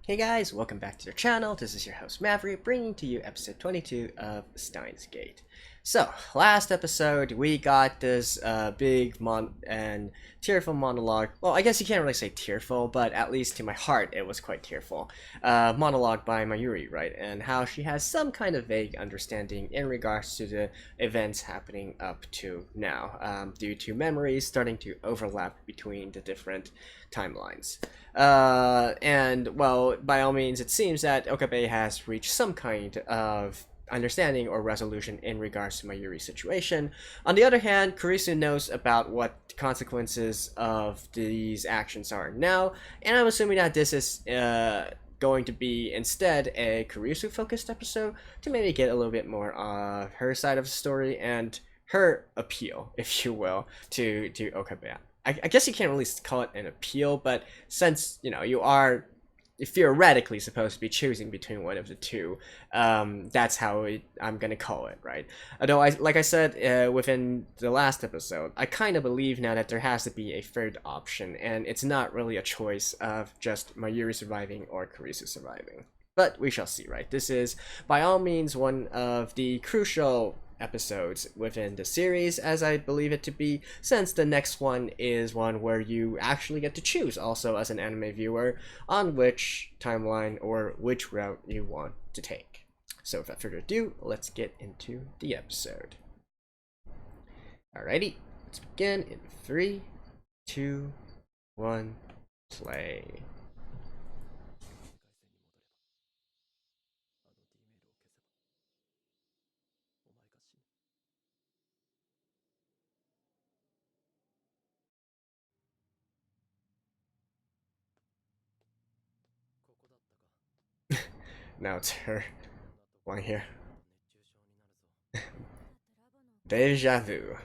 Hey guys, welcome back to the channel. This is your host Maverick, bringing to you episode 22 of Steinsgate. So, last episode we got this big and tearful monologue. Well, I guess you can't really say tearful, but at least to my heart it was quite tearful. Monologue by Mayuri, right? And how she has some kind of vague understanding in regards to the events happening up to now, due to memories starting to overlap between the different timelines. And well, by all means, it seems that Okabe has reached some kind of understanding or resolution in regards to Mayuri's situation. On the other hand, Kurisu knows about what the consequences of these actions are now, and I'm assuming that this is going to be instead a Kurisu focused episode to maybe get a little bit more of her side of the story and her appeal, if you will, to Okabe. I guess you can't really call it an appeal, but since you are theoretically supposed to be choosing between one of the two, that's how I'm gonna call it, right? Although like I said within the last episode, I kind of believe now that there has to be a third option, and it's not really a choice of just Mayuri surviving or Kurisu surviving. But we shall see, right? This is by all means one of the crucial episodes within the series, as I believe it to be, since the next one is one where you actually get to choose also as an anime viewer on which timeline or which route you want to take. So without further ado, let's get into the episode. Alrighty, let's begin in 3, 2, 1, play. Now it's her. One here. Deja vu.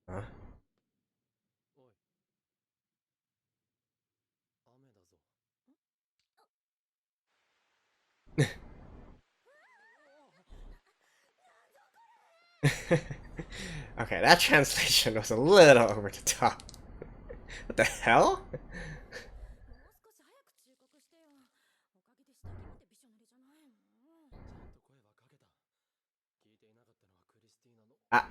Huh? Okay, that translation was a little over the top. What the hell? Ah.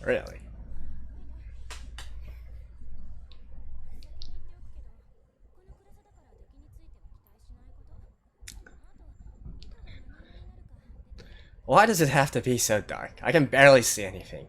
Really? Why does it have to be so dark? I can barely see anything.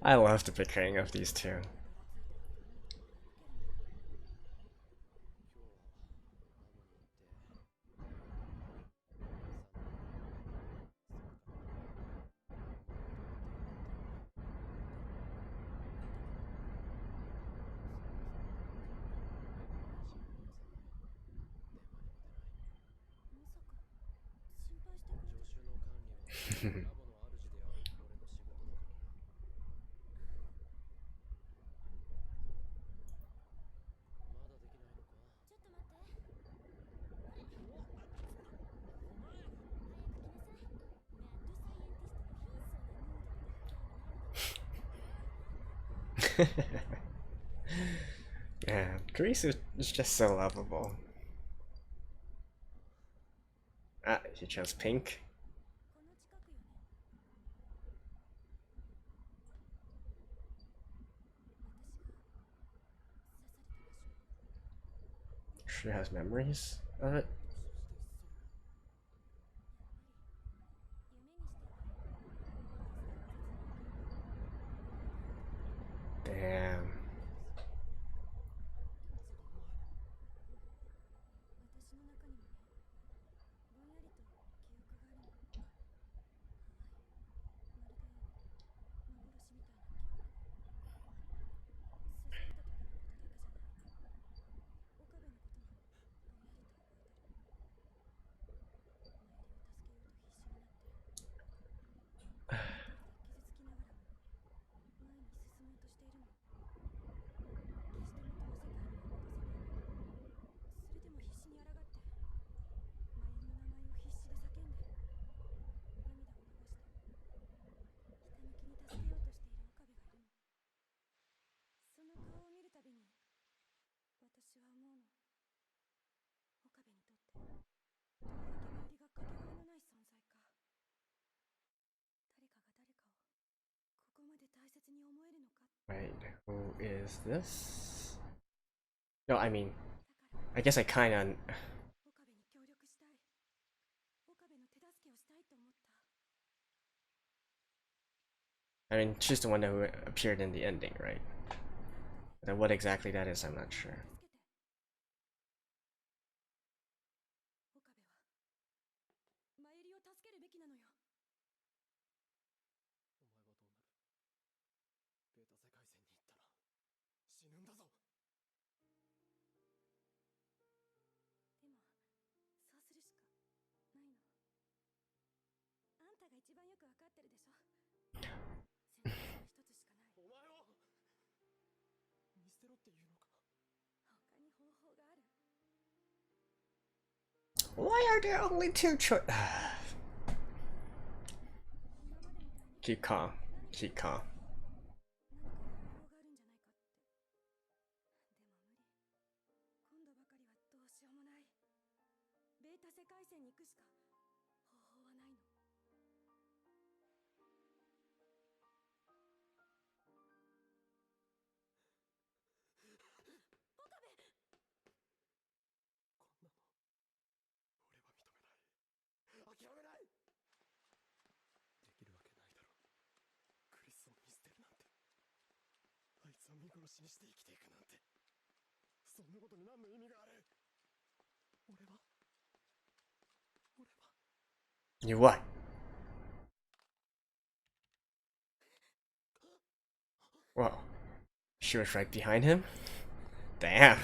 I love the picturing of these two. Yeah, Grease is just so lovable. Ah, he chose pink. She has memories of it. Damn. Wait, who is this? No, I mean, I guess I kinda... I mean, she's the one who appeared in the ending, right? Now, what exactly that is, I'm not sure. Why are there only two choices? Keep calm. Keep calm. You what? Whoa. She was right behind him? Damn.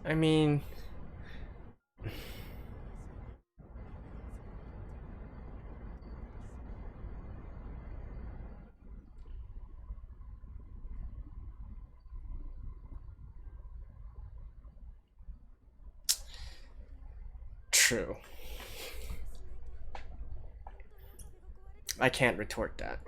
I mean, true. I can't retort that.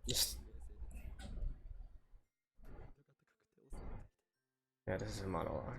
Just... Yeah, this is a monologue.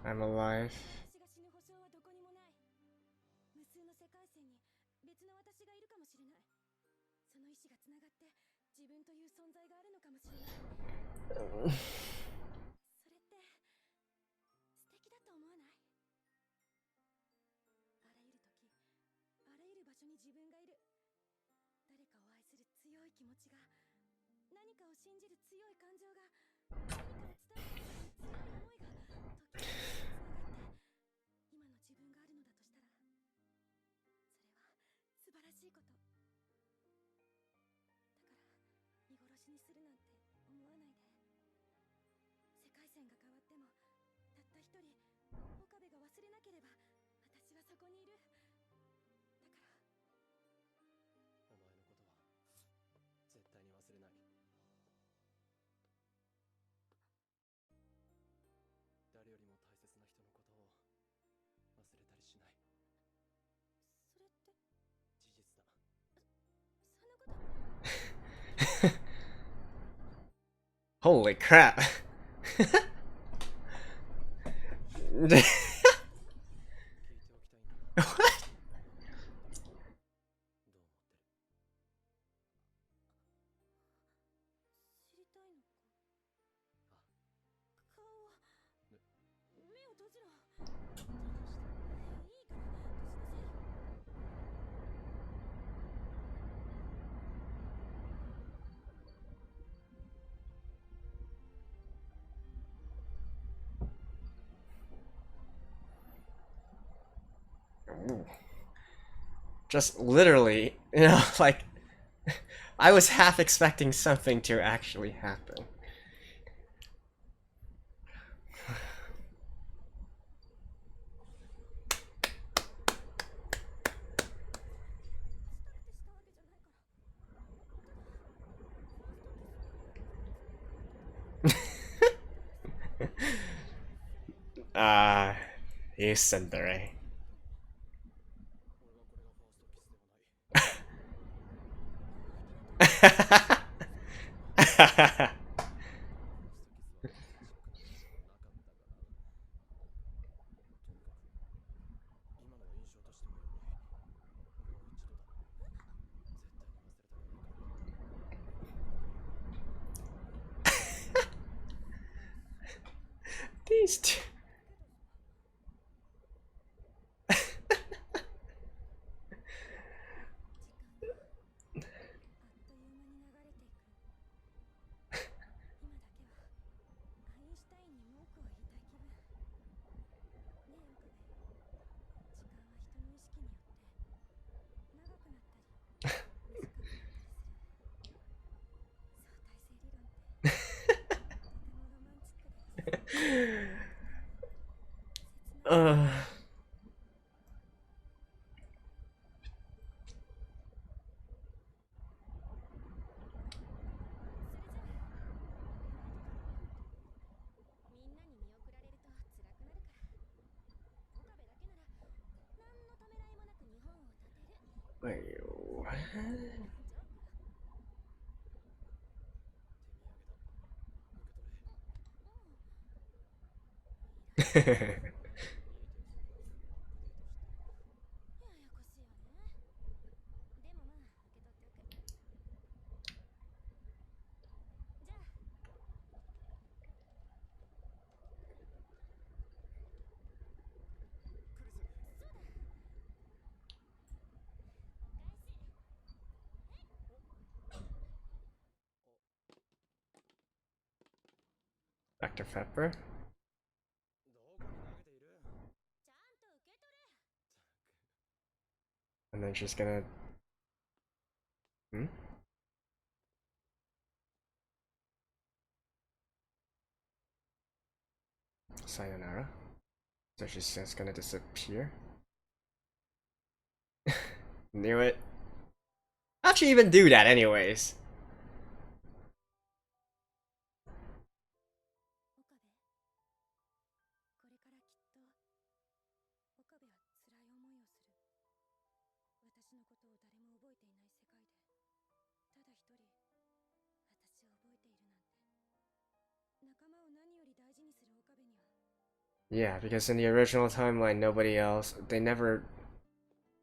I'm alive. Holy crap. What? Just literally, you know, like, I was half expecting something to actually happen. You said that, right? beast! uh. Wait, what? Dr. Pepper? And then she's gonna... Hmm? Sayonara? So she's just gonna disappear? Knew it. How'd she even do that anyways? Yeah, because in the original timeline, nobody else, they never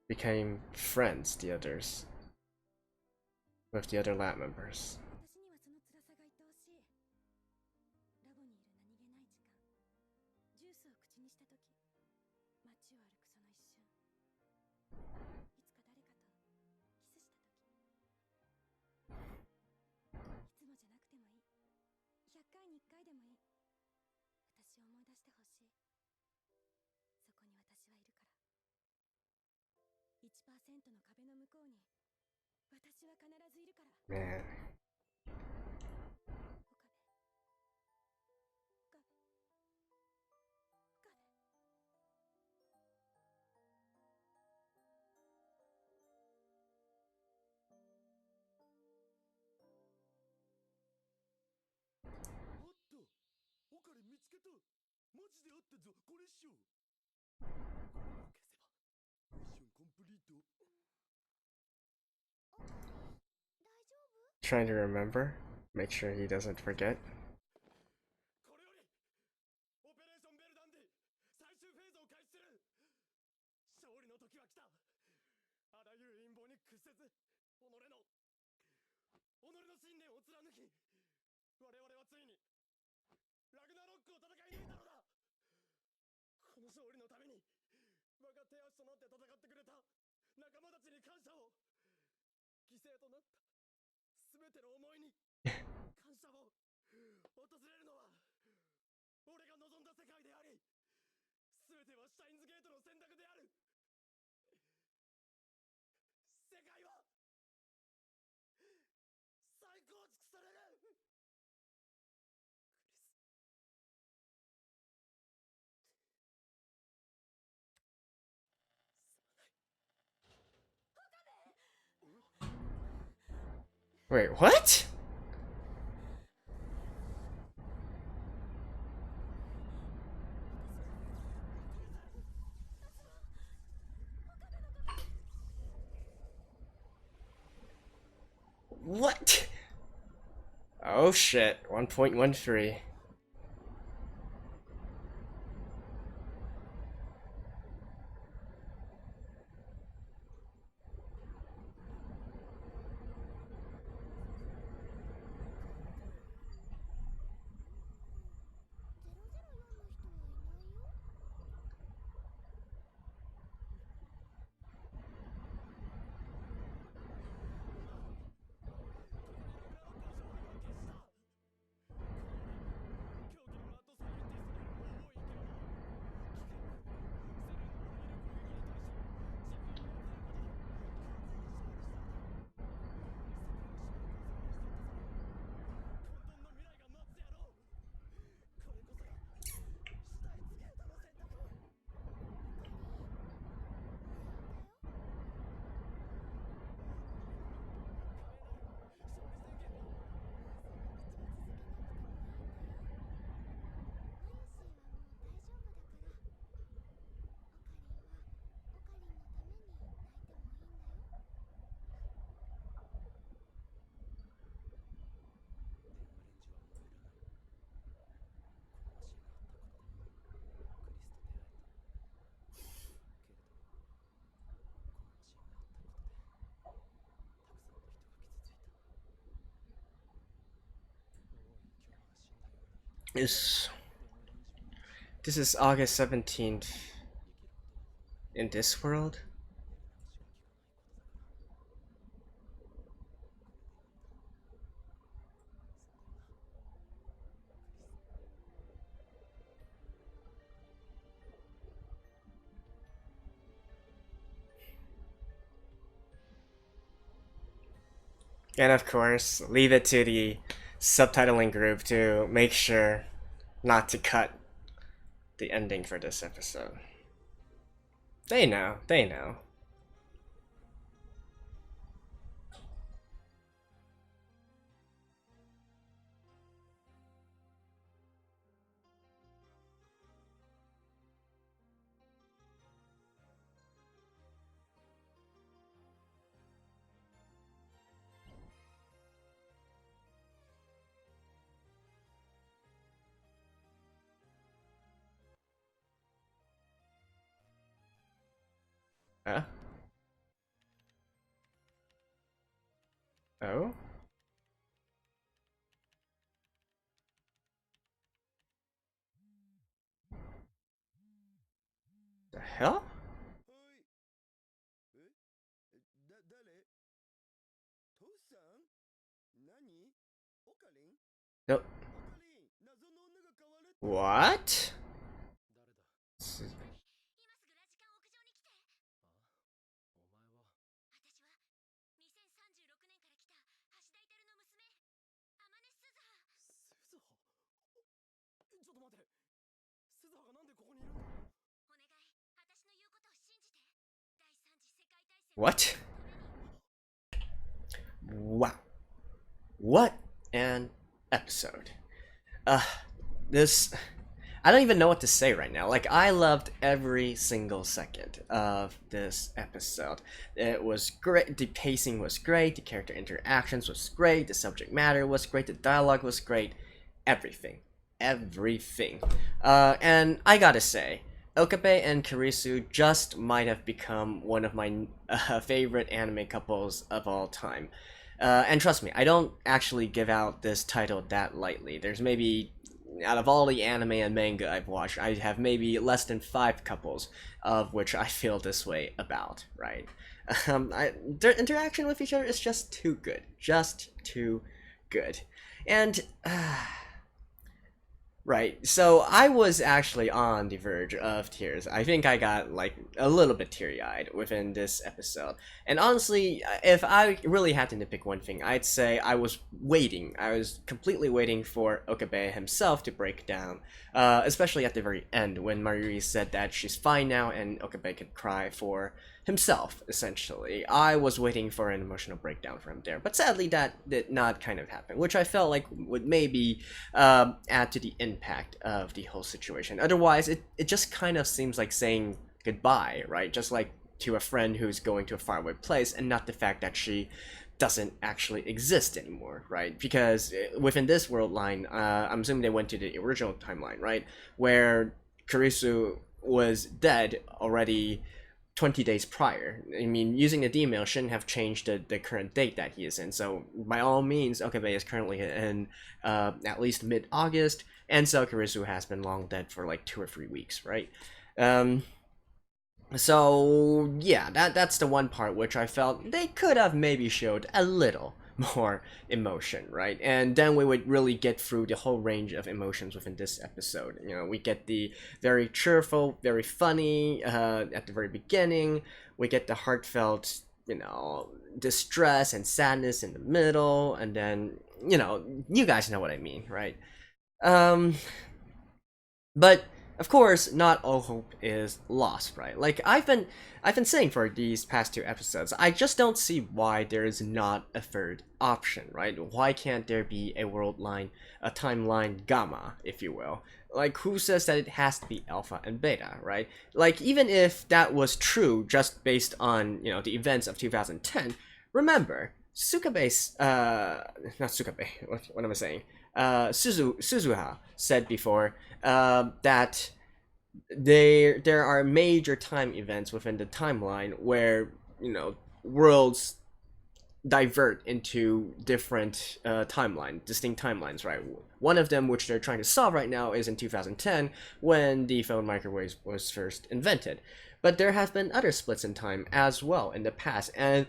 became friends, the others, with the other lab members. Man. Trying to remember, make sure he doesn't forget. Wait, what? What? Oh shit, 1.13. Is this is August 17th in this world? And of course, leave it to the subtitling group to make sure not to cut the ending for this episode. They know, they know. Huh? Oh? The hell? No. What? What? Wow. What an episode. Uh, this. I don't even know what to say right now. Like, I loved every single second of this episode. It was great. The pacing was great. The character interactions was great. The subject matter was great. The dialogue was great. Everything. Everything. And I gotta say, Okabe and Karisu just might have become one of my favorite anime couples of all time. And trust me, I don't actually give out this title that lightly. There's maybe, out of all the anime and manga I've watched, I have maybe less than 5 couples of which I feel this way about, right? Their interaction with each other is just too good. Just too good. And right. So I was actually on the verge of tears. I think I got like a little bit teary eyed within this episode. And honestly, if I really had to nitpick one thing, I'd say I was waiting. I was completely waiting for Okabe himself to break down, especially at the very end when Marui said that she's fine now and Okabe could cry for himself, essentially. I was waiting for an emotional breakdown from there, but sadly that did not kind of happen, which I felt like would maybe add to the impact of the whole situation. Otherwise, it just kind of seems like saying goodbye, right? Just like to a friend who's going to a faraway place, and not the fact that she doesn't actually exist anymore, right? Because within this world line, I'm assuming they went to the original timeline, right? Where Kurisu was dead already 20 days prior. I mean, using the email shouldn't have changed the current date that he is in. So, by all means, Okabe is currently in at least mid August, and so Kurisu has been long dead for like 2 or 3 weeks, right? Um, so yeah, that's the one part which I felt they could have maybe showed a little more emotion, right? And then we would really get through the whole range of emotions within this episode. You know, we get the very cheerful, very funny at the very beginning. We get the heartfelt, distress and sadness in the middle, and then you guys know what I mean, right? Um, but of course, not all hope is lost, right? Like I've been saying for these past 2 episodes, I just don't see why there is not a third option, right? Why can't there be a world line, a timeline gamma, if you will? Like who says that it has to be alpha and beta, right? Like even if that was true just based on, the events of 2010, remember, Sukabe's not Sukabe, what am I saying? Suzuha said before that there are major time events within the timeline where worlds divert into different distinct timelines, right? One of them, which they're trying to solve right now, is in 2010 when the phone microwave was first invented. But there have been other splits in time as well in the past, and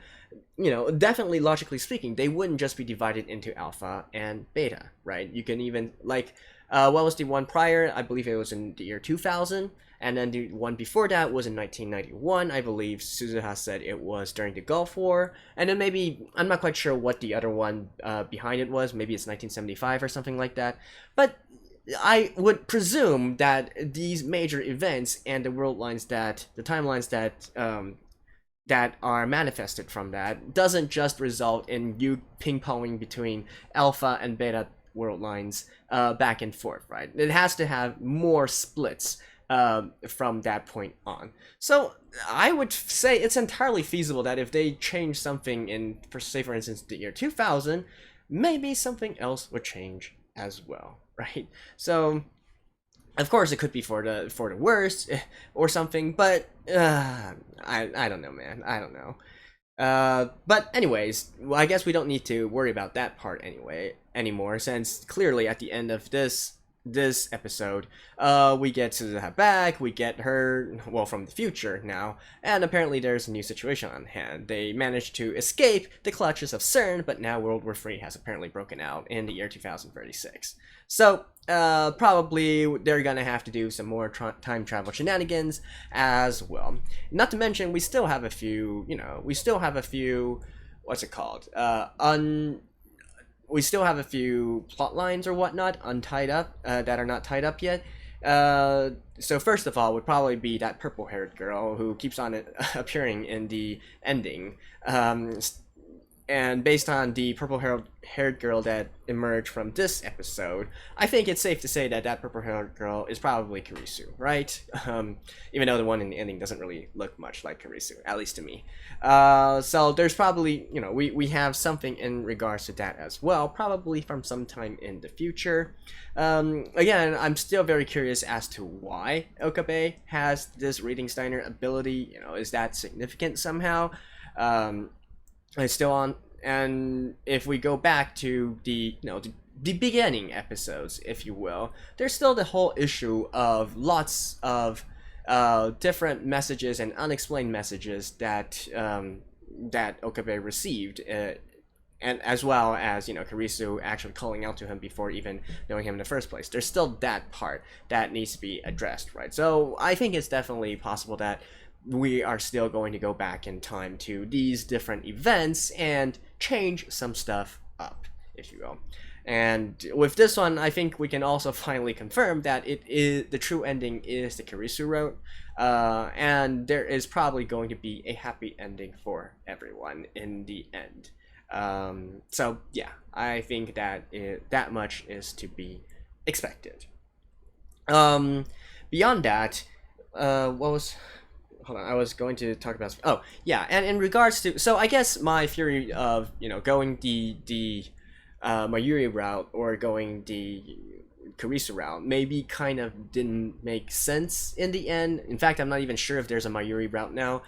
definitely logically speaking, they wouldn't just be divided into alpha and beta, right? You can even what was the one prior? I believe it was in the year 2000. And then the one before that was in 1991. I believe Suzuha said it was during the Gulf War. And then maybe, I'm not quite sure what the other one behind it was. Maybe it's 1975 or something like that. But I would presume that these major events and the timelines that are manifested from that doesn't just result in you ping-ponging between alpha and beta world lines back and forth, right? It has to have more splits from that point on. So I would say it's entirely feasible that if they change something in, say for instance, the year 2000, maybe something else would change as well, right? So of course it could be for the worst or something, but I don't know, man. I don't know. But anyways, well, I guess we don't need to worry about that part anymore, since clearly at the end of this episode, we get Suzuha back, we get her, well, from the future now, and apparently there's a new situation on hand. They managed to escape the clutches of CERN, but now World War III has apparently broken out in the year 2036. So, probably they're gonna have to do some more time travel shenanigans as well. Not to mention, we still have a few, what's it called? We still have a few plot lines or whatnot untied up that are not tied up yet. So first of all would probably be that purple-haired girl who keeps on appearing in the ending. And based on the purple-haired girl that emerged from this episode, I think it's safe to say that purple-haired girl is probably Kurisu, right? Even though the one in the ending doesn't really look much like Kurisu, at least to me. So there's probably, we have something in regards to that as well, probably from sometime in the future. Again, I'm still very curious as to why Okabe has this reading Steiner ability. Is that significant somehow? It's still on, and if we go back to the beginning episodes, if you will, there's still the whole issue of lots of different messages and unexplained messages that Okabe received, and as well as Kurisu actually calling out to him before even knowing him in the first place. There's still that part that needs to be addressed, right? So I think it's definitely possible that we are still going to go back in time to these different events and change some stuff up, if you will. And with this one, I think we can also finally confirm that the true ending is the Kurisu route, and there is probably going to be a happy ending for everyone in the end. So yeah, I think that that much is to be expected. Beyond that, hold on, I was going to talk about... Oh, yeah, and in regards to... So I guess my theory of, going the Mayuri route or going the Kurisu route maybe kind of didn't make sense in the end. In fact, I'm not even sure if there's a Mayuri route now,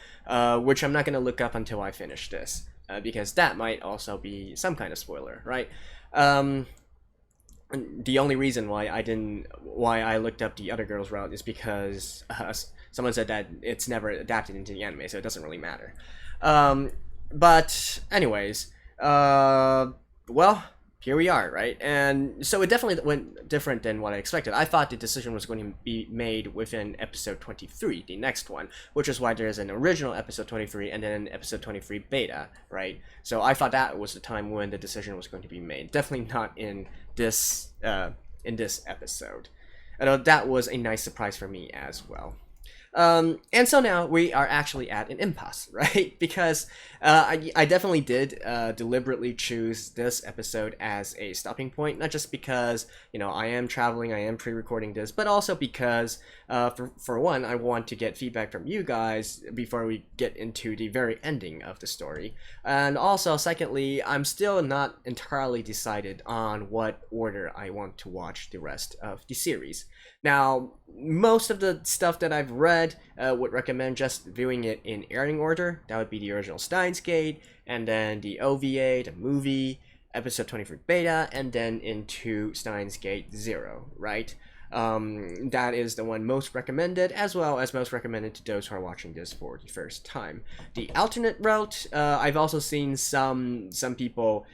which I'm not going to look up until I finish this, because that might also be some kind of spoiler, right? The only reason why I looked up the other girl's route is because... someone said that it's never adapted into the anime, so it doesn't really matter. But anyways, well, here we are, right? And so it definitely went different than what I expected. I thought the decision was going to be made within episode 23, the next one, which is why there's an original episode 23 and then episode 23 beta, right? So I thought that was the time when the decision was going to be made. Definitely not in this episode. Although that was a nice surprise for me as well. And so now we are actually at an impasse, right? Because I definitely did deliberately choose this episode as a stopping point, not just because, I am traveling, I am pre-recording this, but also because, for one, I want to get feedback from you guys before we get into the very ending of the story. And also, secondly, I'm still not entirely decided on what order I want to watch the rest of the series. Now, most of the stuff that I've read would recommend just viewing it in airing order. That would be the original Steinsgate, and then the OVA, the movie, episode 23 beta, and then into Steinsgate 0, right? That is the one most recommended, as well as most recommended to those who are watching this for the first time. The alternate route, I've also seen some people,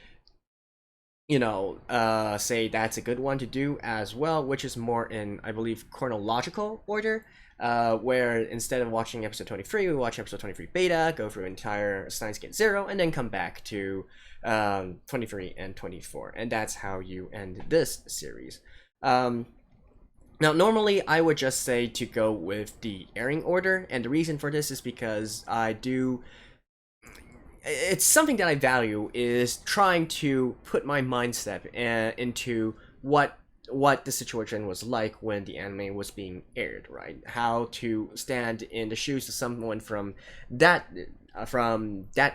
say that's a good one to do as well, which is more in, I believe, chronological order, where instead of watching episode 23, we watch episode 23 beta, go through entire Steinsgate 0, and then come back to 23 and 24, and that's how you end this series. Now, normally I would just say to go with the airing order, and the reason for this is because it's something that I value, is trying to put my mindset into what the situation was like when the anime was being aired, right? How to stand in the shoes of someone from that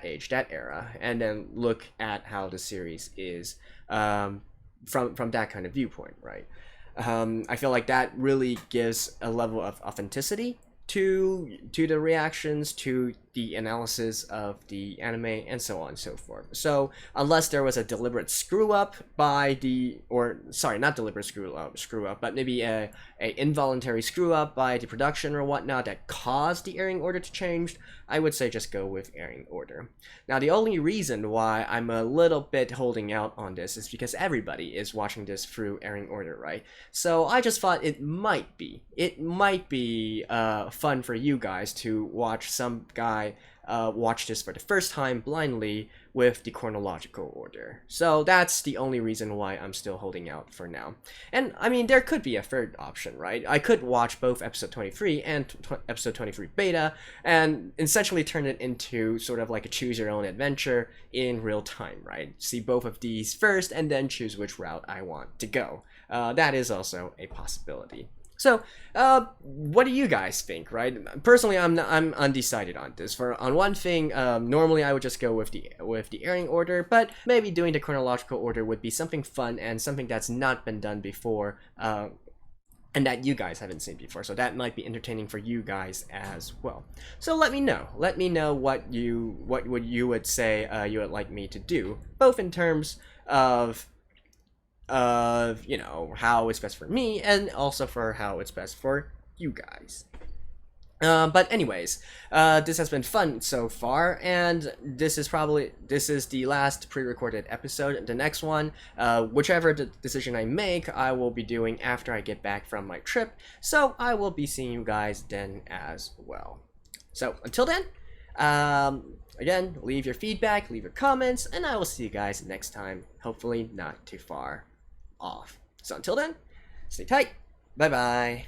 age, that era, and then look at how the series is from that kind of viewpoint, right? I feel like that really gives a level of authenticity to the reactions, to the analysis of the anime, and so on and so forth. So unless there was a deliberate screw up by not deliberate screw up, but maybe a involuntary screw up by the production or whatnot that caused the airing order to change, I would say just go with airing order. Now, the only reason why I'm a little bit holding out on this is because everybody is watching this through airing order, right? So I just thought it might be fun for you guys to watch some guy watch this for the first time blindly with the chronological order. So that's the only reason why I'm still holding out for now. And I mean, there could be a third option, right? I could watch both episode 23 and episode 23 beta and essentially turn it into sort of like a choose your own adventure in real time, right? See both of these first and then choose which route I want to go. That is also a possibility. So, what do you guys think, right? Personally, I'm undecided on this. On one thing, normally I would just go with the airing order, but maybe doing the chronological order would be something fun and something that's not been done before, and that you guys haven't seen before. So that might be entertaining for you guys as well. So let me know. Let me know what you would say you would like me to do, both in terms of how it's best for me and also for how it's best for you guys. But anyways, this has been fun so far, and this is the last pre-recorded episode. The next one, whichever decision I make, I will be doing after I get back from my trip, so I will be seeing you guys then as well. So until then, again, leave your feedback, leave your comments, and I will see you guys next time, hopefully not too far off. So until then, stay tight. Bye bye.